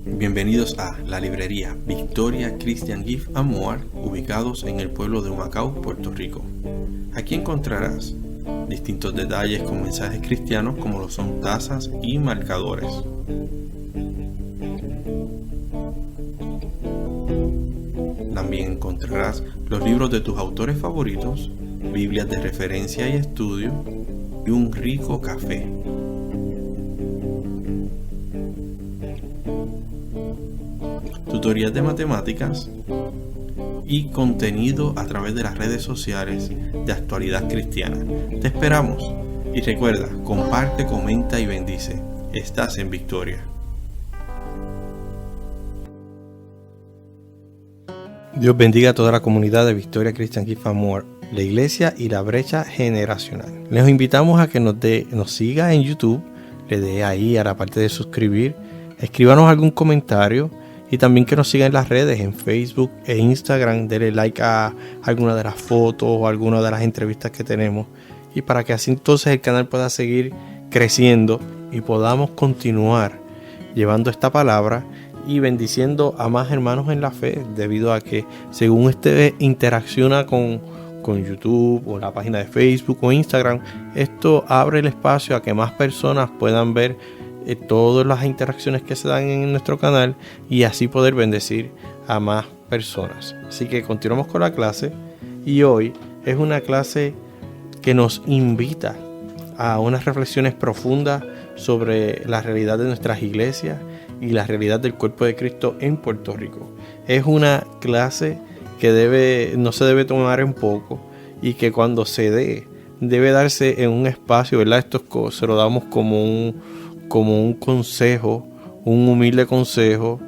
Bienvenidos a la librería Victoria Christian Gift and More, ubicados en el pueblo de Humacao, Puerto Rico. Aquí encontrarás distintos detalles con mensajes cristianos como lo son tazas y marcadores. También encontrarás los libros de tus autores favoritos, Biblias de referencia y estudio y un rico café. Tutorías de matemáticas y contenido a través de las redes sociales de actualidad cristiana. Te esperamos y recuerda, comparte, comenta y bendice. Estás en Victoria. Dios bendiga a toda la comunidad de Victoria Christian Gift and More, la iglesia y la brecha generacional. Les invitamos a que nos siga en YouTube, le dé ahí a la parte de suscribir, escríbanos algún comentario y también que nos siga en las redes, en Facebook e Instagram. Denle like a alguna de las fotos o alguna de las entrevistas que tenemos, y para que así entonces el canal pueda seguir creciendo y podamos continuar llevando esta palabra y bendiciendo a más hermanos en la fe, debido a que según usted interacciona con YouTube o la página de Facebook o Instagram, esto abre el espacio a que más personas puedan ver todas las interacciones que se dan en nuestro canal y así poder bendecir a más personas. Así que continuamos con la clase, y hoy es una clase que nos invita a unas reflexiones profundas sobre la realidad de nuestras iglesias y la realidad del cuerpo de Cristo en Puerto Rico. Es una clase que no se debe tomar en poco, y que cuando se debe darse en un espacio, ¿verdad? Esto se lo damos como un consejo, un humilde consejo,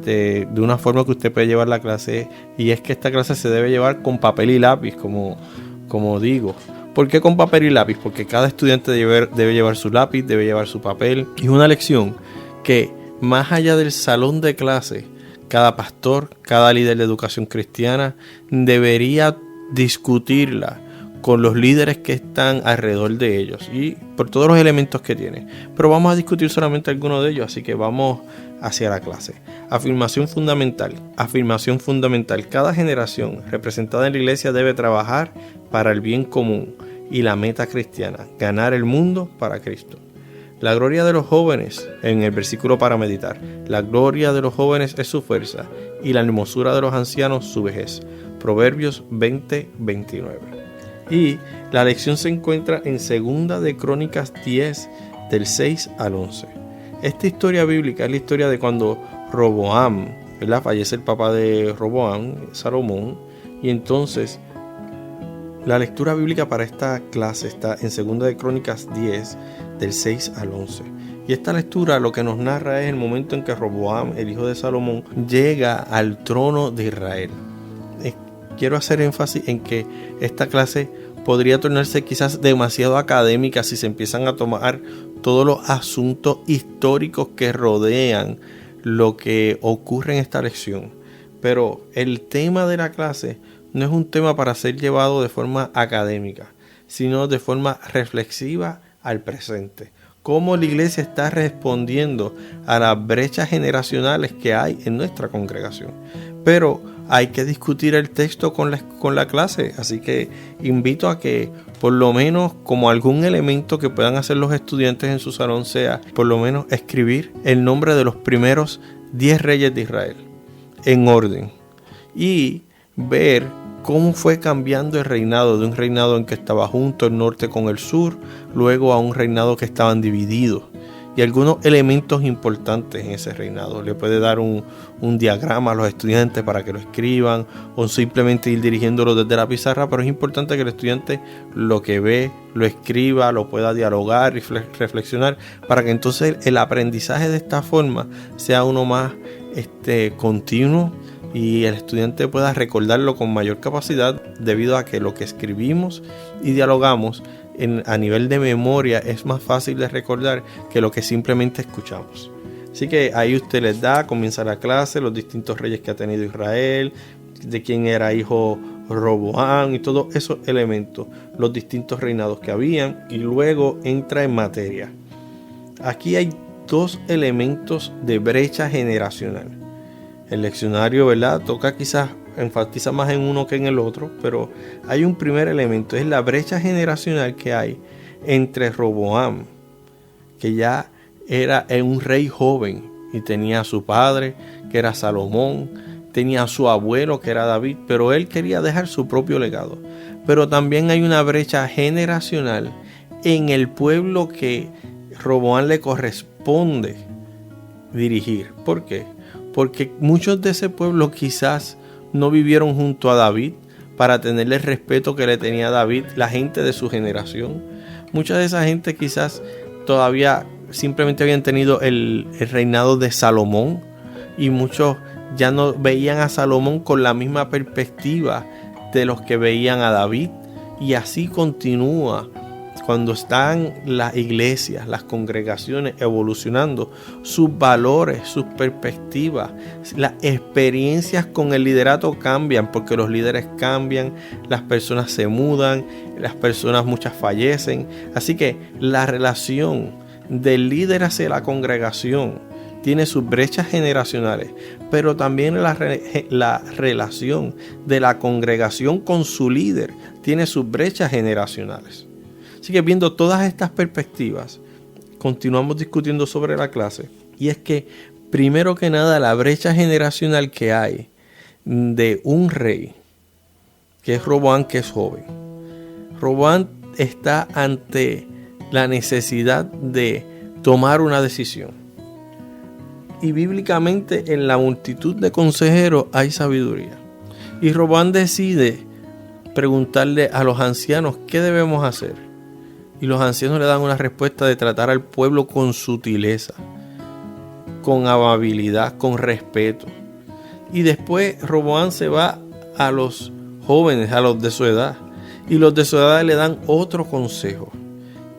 de una forma que usted puede llevar la clase, y es que esta clase se debe llevar con papel y lápiz, como digo. ¿Por qué con papel y lápiz? Porque cada estudiante debe llevar su lápiz, debe llevar su papel, y es una lección que, más allá del salón de clase, cada pastor, cada líder de educación cristiana debería discutirla con los líderes que están alrededor de ellos y por todos los elementos que tiene. Pero vamos a discutir solamente algunos de ellos, así que vamos hacia la clase. Afirmación fundamental. Afirmación fundamental. Cada generación representada en la iglesia debe trabajar para el bien común y la meta cristiana: ganar el mundo para Cristo. La gloria de los jóvenes, en el versículo para meditar: la gloria de los jóvenes es su fuerza, y la hermosura de los ancianos su vejez. Proverbios 20:29. Y la lección se encuentra en 2 de Crónicas 10, del 6 al 11. Esta historia bíblica es la historia de cuando Roboam, ¿verdad? Fallece el papá de Roboam, Salomón, y entonces la lectura bíblica para esta clase está en 2 de Crónicas 10, del 6 al 11. Y esta lectura lo que nos narra es el momento en que Roboam, el hijo de Salomón, llega al trono de Israel. Quiero hacer énfasis en que esta clase podría tornarse quizás demasiado académica si se empiezan a tomar todos los asuntos históricos que rodean lo que ocurre en esta lección. Pero el tema de la clase no es un tema para ser llevado de forma académica, sino de forma reflexiva al presente. Cómo la iglesia está respondiendo a las brechas generacionales que hay en nuestra congregación. Pero hay que discutir el texto con la clase, así que invito a que por lo menos como algún elemento que puedan hacer los estudiantes en su salón sea por lo menos escribir el nombre de los primeros 10 reyes de Israel en orden y ver cómo fue cambiando el reinado, de un reinado en que estaba junto el norte con el sur, luego a un reinado que estaban divididos, y algunos elementos importantes en ese reinado. Le puede dar un diagrama a los estudiantes para que lo escriban, o simplemente ir dirigiéndolo desde la pizarra, pero es importante que el estudiante lo que ve, lo escriba, lo pueda dialogar y reflexionar, para que entonces el aprendizaje de esta forma sea uno más continuo, y el estudiante pueda recordarlo con mayor capacidad, debido a que lo que escribimos y dialogamos a nivel de memoria es más fácil de recordar que lo que simplemente escuchamos. Así que ahí usted les comienza la clase, los distintos reyes que ha tenido Israel, de quién era hijo Roboam y todos esos elementos, los distintos reinados que habían, y luego entra en materia. Aquí hay dos elementos de brecha generacional. El leccionario, ¿verdad?, enfatiza más en uno que en el otro, pero hay un primer elemento, es la brecha generacional que hay entre Roboam, que ya era un rey joven y tenía a su padre, que era Salomón, tenía a su abuelo, que era David, pero él quería dejar su propio legado. Pero también hay una brecha generacional en el pueblo que Roboam le corresponde dirigir. ¿Por qué? Porque muchos de ese pueblo quizás no vivieron junto a David para tenerle el respeto que le tenía David, la gente de su generación. Mucha de esa gente quizás todavía simplemente habían tenido el reinado de Salomón, y muchos ya no veían a Salomón con la misma perspectiva de los que veían a David. Y así continúa cuando están las iglesias, las congregaciones evolucionando, sus valores, sus perspectivas, las experiencias con el liderato cambian, porque los líderes cambian, las personas se mudan, las personas muchas fallecen. Así que la relación del líder hacia la congregación tiene sus brechas generacionales, pero también la relación de la congregación con su líder tiene sus brechas generacionales. Así que viendo todas estas perspectivas, continuamos discutiendo sobre la clase. Y es que, primero que nada, la brecha generacional que hay de un rey, que es Roboam, que es joven. Roboam está ante la necesidad de tomar una decisión. Y bíblicamente en la multitud de consejeros hay sabiduría. Y Roboam decide preguntarle a los ancianos qué debemos hacer. Y los ancianos le dan una respuesta de tratar al pueblo con sutileza, con amabilidad, con respeto. Y después Roboam se va a los jóvenes, a los de su edad. Y los de su edad le dan otro consejo.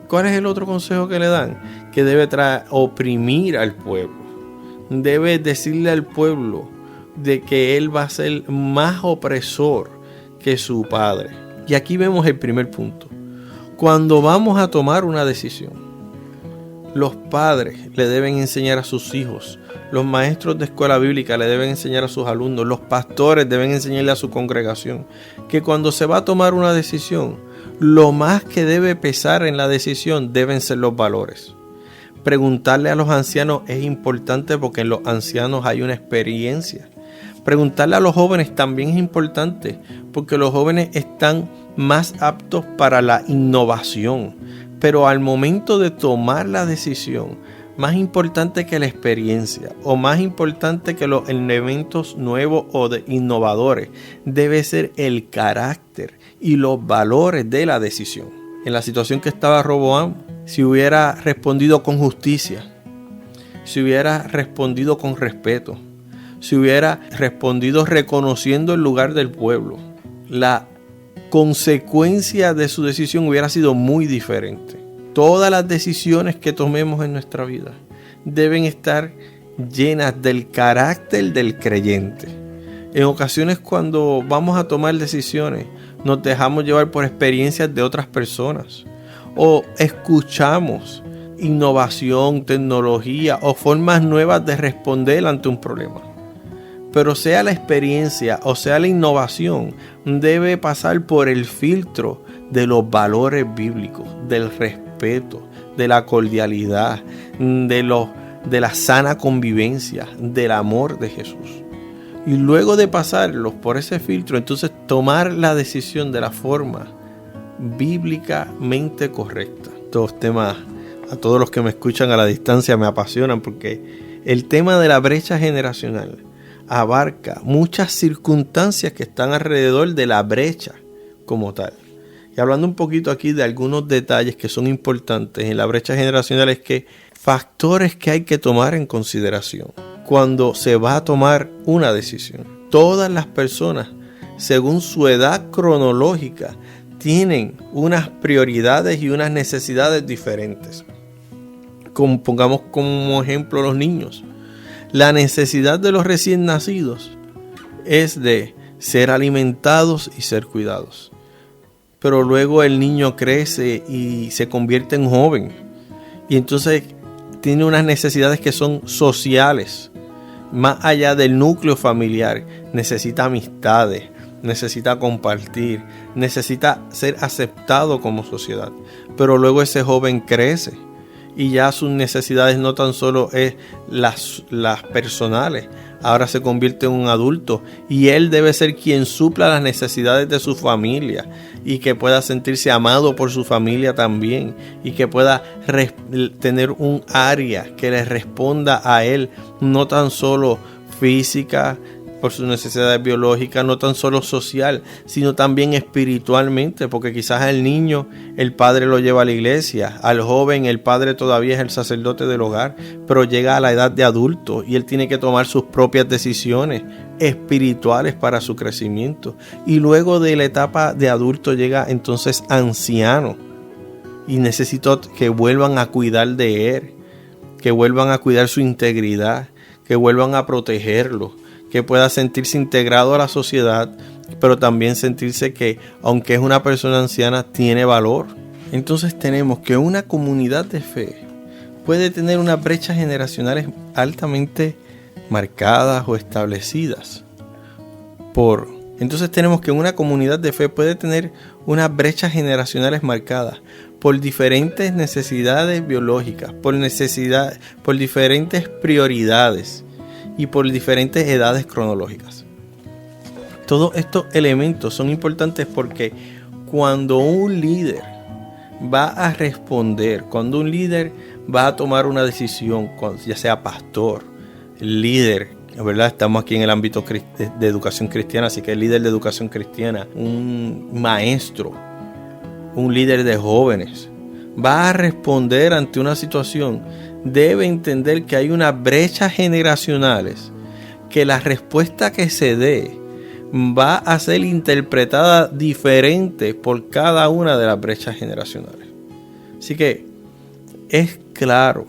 ¿Cuál es el otro consejo que le dan? Que debe oprimir al pueblo. Debe decirle al pueblo de que él va a ser más opresor que su padre. Y aquí vemos el primer punto. Cuando vamos a tomar una decisión, los padres le deben enseñar a sus hijos, los maestros de escuela bíblica le deben enseñar a sus alumnos, los pastores deben enseñarle a su congregación que cuando se va a tomar una decisión, lo más que debe pesar en la decisión deben ser los valores. Preguntarle a los ancianos es importante porque en los ancianos hay una experiencia. Preguntarle a los jóvenes también es importante porque los jóvenes están más aptos para la innovación. Pero al momento de tomar la decisión, más importante que la experiencia o más importante que los elementos nuevos o innovadores, debe ser el carácter y los valores de la decisión. En la situación que estaba Roboam, si hubiera respondido con justicia, si hubiera respondido con respeto, si hubiera respondido reconociendo el lugar del pueblo, la consecuencia de su decisión hubiera sido muy diferente. Todas las decisiones que tomemos en nuestra vida deben estar llenas del carácter del creyente. En ocasiones cuando vamos a tomar decisiones, nos dejamos llevar por experiencias de otras personas o escuchamos innovación, tecnología o formas nuevas de responder ante un problema. Pero sea la experiencia o sea la innovación, debe pasar por el filtro de los valores bíblicos, del respeto, de la cordialidad, de la sana convivencia, del amor de Jesús. Y luego de pasarlos por ese filtro, entonces tomar la decisión de la forma bíblicamente correcta. Estos temas, a todos los que me escuchan a la distancia, me apasionan porque el tema de la brecha generacional abarca muchas circunstancias que están alrededor de la brecha como tal. Y hablando un poquito aquí de algunos detalles que son importantes en la brecha generacional, es que factores que hay que tomar en consideración cuando se va a tomar una decisión. Todas las personas, según su edad cronológica, tienen unas prioridades y unas necesidades diferentes. Pongamos como ejemplo los niños. La necesidad de los recién nacidos es de ser alimentados y ser cuidados. Pero luego el niño crece y se convierte en joven. Y entonces tiene unas necesidades que son sociales, más allá del núcleo familiar. Necesita amistades, necesita compartir, necesita ser aceptado como sociedad. Pero luego ese joven crece y ya sus necesidades no tan solo es las personales, ahora se convierte en un adulto y él debe ser quien supla las necesidades de su familia y que pueda sentirse amado por su familia también y que pueda tener un área que le responda a él, no tan solo física, por sus necesidades biológicas, no tan solo social, sino también espiritualmente, porque quizás al niño el padre lo lleva a la iglesia, al joven el padre todavía es el sacerdote del hogar, pero llega a la edad de adulto y él tiene que tomar sus propias decisiones espirituales para su crecimiento. Y luego de la etapa de adulto llega entonces anciano y necesita que vuelvan a cuidar de él, que vuelvan a cuidar su integridad, que vuelvan a protegerlo, que pueda sentirse integrado a la sociedad, pero también sentirse que, aunque es una persona anciana, tiene valor. Entonces tenemos que una comunidad de fe puede tener unas brechas generacionales altamente marcadas o establecidas. Entonces tenemos que una comunidad de fe puede tener unas brechas generacionales marcadas por diferentes necesidades biológicas, por diferentes prioridades y por diferentes edades cronológicas. Todos estos elementos son importantes porque cuando un líder va a responder, cuando un líder va a tomar una decisión, ya sea pastor, líder, ¿verdad? Estamos aquí en el ámbito de educación cristiana, así que el líder de educación cristiana, un maestro, un líder de jóvenes, va a responder ante una situación, debe entender que hay unas brechas generacionales, que la respuesta que se dé va a ser interpretada diferente por cada una de las brechas generacionales. Así que es claro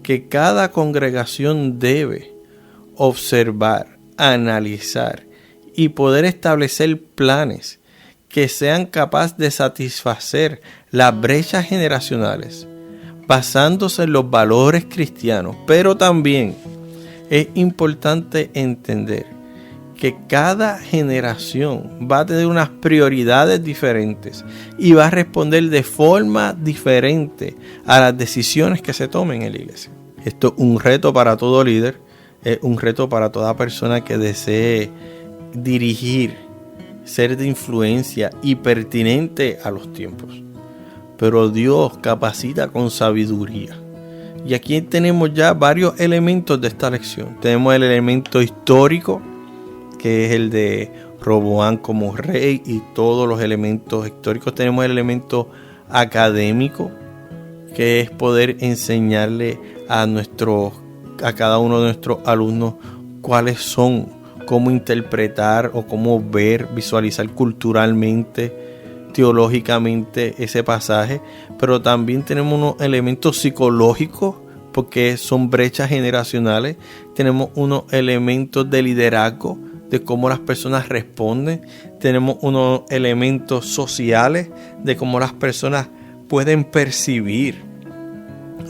que cada congregación debe observar, analizar y poder establecer planes que sean capaces de satisfacer las brechas generacionales basándose en los valores cristianos. Pero también es importante entender que cada generación va a tener unas prioridades diferentes y va a responder de forma diferente a las decisiones que se tomen en la iglesia. Esto es un reto para todo líder, es un reto para toda persona que desee dirigir, ser de influencia y pertinente a los tiempos. Pero Dios capacita con sabiduría. Y aquí tenemos ya varios elementos de esta lección. Tenemos el elemento histórico, que es el de Roboam como rey y todos los elementos históricos. Tenemos el elemento académico, que es poder enseñarle a cada uno de nuestros alumnos cuáles son, cómo interpretar o cómo ver, visualizar culturalmente, teológicamente ese pasaje. Pero también tenemos unos elementos psicológicos, porque son brechas generacionales. Tenemos unos elementos de liderazgo, de cómo las personas responden. Tenemos unos elementos sociales, de cómo las personas pueden percibir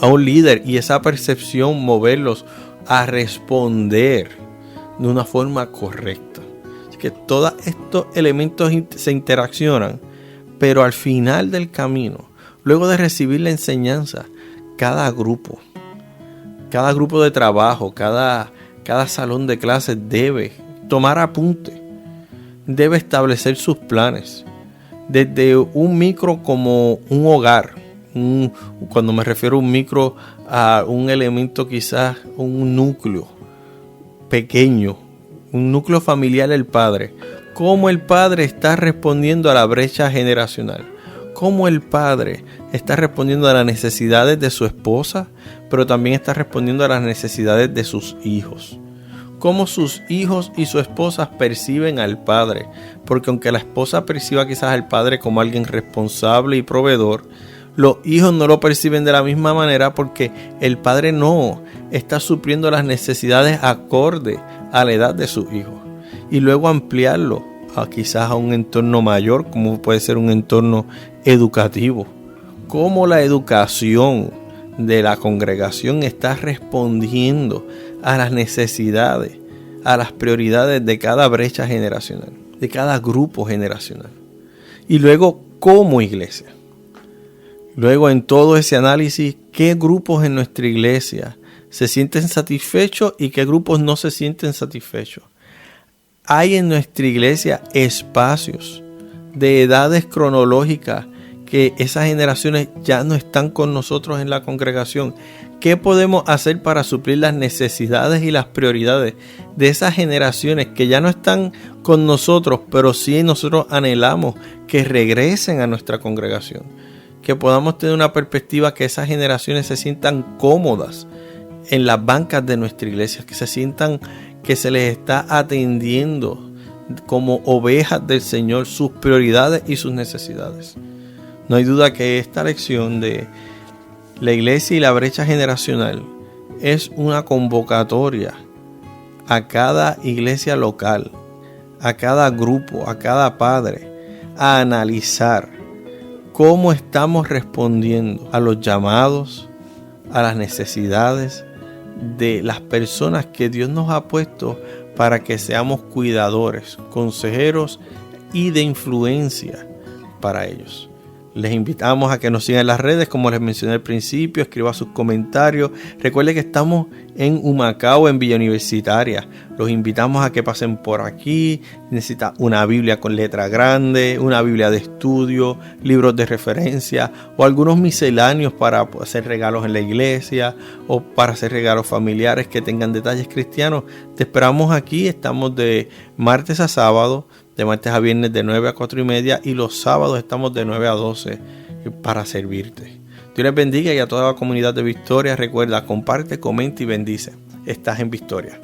a un líder y esa percepción moverlos a responder de una forma correcta. Así que todos estos elementos se interaccionan, pero al final del camino, luego de recibir la enseñanza, cada grupo de trabajo, cada salón de clases debe tomar apunte, debe establecer sus planes, desde un micro como un hogar. Cuando me refiero a un micro, a un elemento, quizás un núcleo pequeño, un núcleo familiar del padre. Cómo el padre está respondiendo a la brecha generacional, cómo el padre está respondiendo a las necesidades de su esposa, pero también está respondiendo a las necesidades de sus hijos. Cómo sus hijos y su esposa perciben al padre, porque aunque la esposa perciba quizás al padre como alguien responsable y proveedor, los hijos no lo perciben de la misma manera, porque el padre no está supliendo las necesidades acorde a la edad de sus hijos. Y luego ampliarlo quizás a un entorno mayor, como puede ser un entorno educativo. Cómo la educación de la congregación está respondiendo a las necesidades, a las prioridades de cada brecha generacional, de cada grupo generacional. Y luego, como iglesia. Luego, en todo ese análisis, ¿qué grupos en nuestra iglesia se sienten satisfechos y qué grupos no se sienten satisfechos? Hay en nuestra iglesia espacios de edades cronológicas que esas generaciones ya no están con nosotros en la congregación. ¿Qué podemos hacer para suplir las necesidades y las prioridades de esas generaciones que ya no están con nosotros, pero sí nosotros anhelamos que regresen a nuestra congregación? Que podamos tener una perspectiva que esas generaciones se sientan cómodas en las bancas de nuestra iglesia, que se sientan que se les está atendiendo como ovejas del Señor sus prioridades y sus necesidades. No hay duda que esta lección de la iglesia y la brecha generacional es una convocatoria a cada iglesia local, a cada grupo, a cada padre, a analizar cómo estamos respondiendo a los llamados, a las necesidades de las personas que Dios nos ha puesto para que seamos cuidadores, consejeros y de influencia para ellos. Les invitamos a que nos sigan en las redes, como les mencioné al principio, escriba sus comentarios. Recuerde que estamos en Humacao, en Villa Universitaria. Los invitamos a que pasen por aquí. Necesita una Biblia con letra grande, una Biblia de estudio, libros de referencia o algunos misceláneos para hacer regalos en la iglesia o para hacer regalos familiares que tengan detalles cristianos. Te esperamos aquí. Estamos de martes a sábado, de martes a viernes de 9 a 4 y media, y los sábados estamos de 9 a 12 para servirte. Dios les bendiga y a toda la comunidad de Victoria. Recuerda, comparte, comenta y bendice. Estás en Victoria.